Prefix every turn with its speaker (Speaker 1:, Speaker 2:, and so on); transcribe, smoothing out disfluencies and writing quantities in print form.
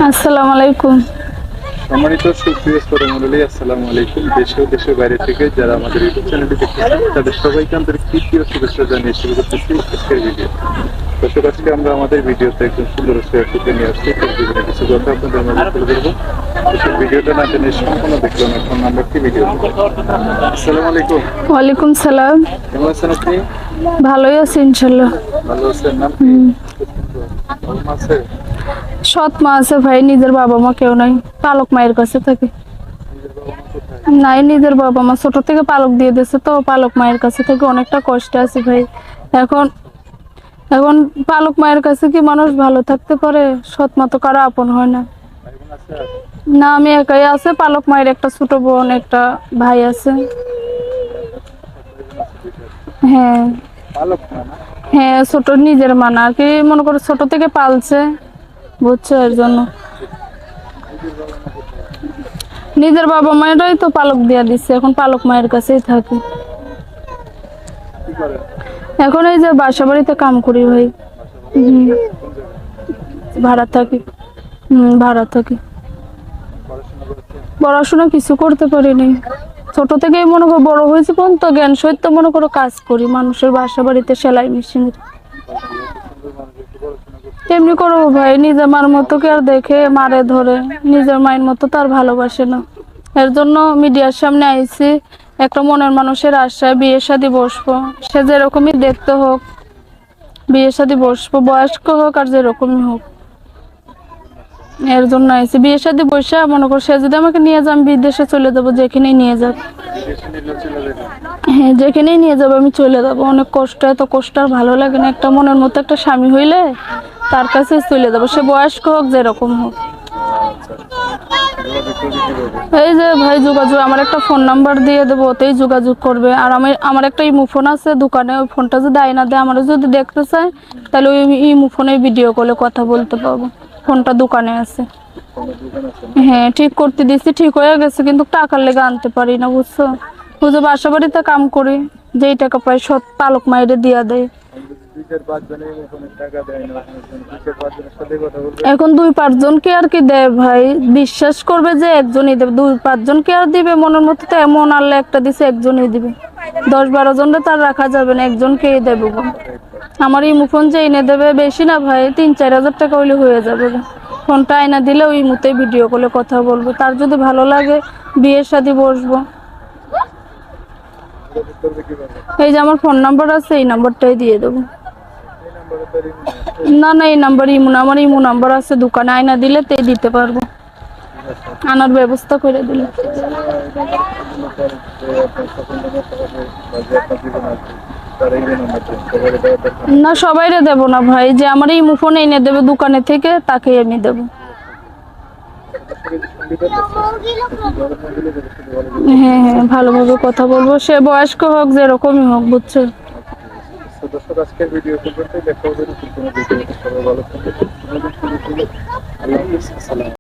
Speaker 1: আসসালামু আলাইকুম।
Speaker 2: সম্মানিত সুপ্রিয় শ্রোতামণ্ডলী, আসসালামু আলাইকুম। দেশে ও দেশের বাইরে থেকে যারা আমাদের ইউটিউব চ্যানেলটি দেখতেছেন তাদের সবাইকে আন্তরিক প্রীতি ও শুভেচ্ছা জানিয়ে শুরু করতেছি আজকের ভিডিও। দর্শক, আজকে আমরা আমাদের ভিডিওতে একজন সুন্দর সুযোগ নিয়ে আসছি। তার জীবনে কিছু কথা আপনাদের মাঝে তুলে ধরবো। দর্শক, ভিডিওটা না টেনে সম্পূর্ণ দেখলাম। এখন নাম্বারটি ভিডিও। আসসালামু আলাইকুম।
Speaker 1: ওয়ালাইকুম সালাম।
Speaker 2: কেমন আছেন আপনি?
Speaker 1: ভালোই আছি ইনশাল্লাহ।
Speaker 2: ভালো আছেন? নাম কি? বাবা মা আছে?
Speaker 1: সৎ মা আছে ভাই, নিজের বাবা মা কেউ নাই, পালক মায়ের কাছে থাকে।
Speaker 2: নিজের বাবা মা কোথায়?
Speaker 1: নাই, নিজের বাবা মা ছোট থেকে পালক দিয়ে দিয়েছে, তো পালক মায়ের কাছে থেকে অনেকটা কষ্টে আছে ভাই। এখন এখন পালক মায়ের কাছে কি মানুষ ভালো থাকতে পারে? সৎ মা তো কারো আপন হয় না।
Speaker 2: ভাই বোন আছে আর?
Speaker 1: না, আমি একাই আছে। পালক মায়ের একটা ছোট বোন, একটা ভাই আছে।
Speaker 2: ভাই বোন আছে দুইটা?
Speaker 1: হ্যাঁ।
Speaker 2: পালক না না?
Speaker 1: হ্যাঁ, ছোট নিজের মা না, আর কি মনে করো ছোট থেকে পালছে, বুঝছো, এর জন্য।
Speaker 2: নিজের বাবা মা কোথায়?
Speaker 1: নিজের বাবা মায়েরাই তো পালক দিয়া দিচ্ছে, এখন পালক মায়ের কাছেই থাকি।
Speaker 2: কি করেন?
Speaker 1: এখন এই যে বাসা বাড়িতে কাম করি ভাই।
Speaker 2: বাসা ভাড়া?
Speaker 1: হুম,
Speaker 2: কোন জায়গায়?
Speaker 1: ভাড়া থাকি। ভাড়া থাকি।
Speaker 2: পড়াশোনা করেছেন?
Speaker 1: পড়াশোনা কিছু করতে পারিনি। ছোট থেকেই মনে করো বড় হয়েছে পর্যন্ত জ্ঞান সহিত মনে করো কাজ করি মানুষের বাসা বাড়িতে, সেলাই মেশিনের।
Speaker 2: এত সুন্দর মানুষ একটু পড়াশোনা করছে।
Speaker 1: এমনি করবো ভাই, নিজের মার মতো কে আর দেখে মারে ধরে, নিজের মায়ের মতো তো আর ভালোবাসে না। এর জন্য মিডিয়ার সামনে আইছি, একটা মনের মানুষের আশায় বিয়ে শাদী বসবো। সে যেরকমই দেখতে হোক, বিয়ে শাদী বসবো, বয়স্ক হোক আর যেরকমই হোক। এর জন্য আইছি বিয়ে শাদী বসে, মনে কর সে যদি আমাকে নিয়ে যায় আমি বিদেশে চলে যাবো, যেখানেই নিয়ে যাক।
Speaker 2: বিদেশে নিলে চলে যাবেন?
Speaker 1: হ্যাঁ, যেখানেই নিয়ে যাবো আমি চলে যাবো। অনেক কষ্ট, এত কষ্ট আর ভালো লাগে না। একটা মনের মতো একটা স্বামী হইলে তার কাছে চলে যাবো, সে বয়স্ক হোক যেরকম হোক।
Speaker 2: আচ্ছা আচ্ছা। যোগাযোগ করবে কিভাবে?
Speaker 1: এই যে ভাই যোগাযোগ, আমার একটা ফোন নাম্বার দিয়ে দেবো, ওতেই যোগাযোগ করবে। আর আমার একটা ইমো ফোন আছে দোকানে, ওই ফোনটা যদি আয়না দেয়, আমারও যদি দেখতে চায় তাহলে ওই ইমো ফোনে ভিডিও কলে কথা বলতে পারবো। ফোনটা দোকানে আছে।
Speaker 2: ফোনের দোকান আছে না?
Speaker 1: হ্যাঁ, ঠিক করতে দিচ্ছি, ঠিক হয়ে গেছে, কিন্তু টাকার লেগে আনতে পারি না, বুঝছো। বুঝো, বাসা বাড়িতে কাম করি, যেই টাকা পাই সব পালক মায়ের দিয়া দেয়।
Speaker 2: আমি যদি 2-4-5 জনের ফোনের টাকা দেয় না, 2-4-5 জনের সাথে কথা বলবে।
Speaker 1: এখন 2-5 জনকে আর কি দেয় ভাই? বিশ্বাস করবে যে একজনই দেবে? 2-5 জনকে আর দিবে? মনের মতো তো এমন আল্লাহ একটা দিছে, একজনই দিবে। 10-12 জনরে তার রাখা যাবে না, একজনকেই দেবো গো। আমার ইমো ফোন যে এনে দেবে, বেশি না ভাই, 3-4 হাজার টাকা হইলে হয়ে যাবে গো। ফোনটা আয়না দিলে ওই মুহূর্তে ভিডিও কলে কথা বলবো, তার যদি ভালো লাগে বিয়ের সাথে বসবো।
Speaker 2: যোগাযোগ করবে কিভাবে?
Speaker 1: এই যে আমার ফোন নাম্বার আছে, এই নাম্বারটাই দিয়ে দেবো।
Speaker 2: এই নাম্বারে তো রিং নেই।
Speaker 1: না না, এই নাম্বার ইমো না, আমার ইমো নাম্বার আছে দোকানে, আয়না দিলে তে দিতে পারবো,
Speaker 2: ঠিক আছে।
Speaker 1: আনার ব্যবস্থা করে দিলে।
Speaker 2: আচ্ছা, এই নাম্বারে ফোন দিলে পরে যে আপনার পছন্দ করতে হবে বা যে আপনার জীবন আছে তার এই নাম্বার দেন। সবাই দেওয়ার দরকার নেই।
Speaker 1: না, সবাইরে দেব না ভাই, যে আমার ইমো ফোন এনে দেবে দোকানে থেকে তাকেই আমি দেবো।
Speaker 2: আপনার সাথে যে সঙ্গীতা আছে, যোগাযোগ না দিলে যদি শুধু ভালো করে।
Speaker 1: হ্যাঁ হ্যাঁ, ভালোভাবে কথা বলবো, সে বয়স্ক হোক যেরকমই হোক, বুঝছো।
Speaker 2: আচ্ছা, ঠিক আছে। তো দর্শক, আজকের ভিডিও পর্যন্তই। দেখা হবে নতুন কোনো ভিডিওতে। সবাই ভালো থাকবেন, সুস্থ থাকবেন, সুন্দর থাকবেন। আল্লাহ হাফিজ। আসসালাম।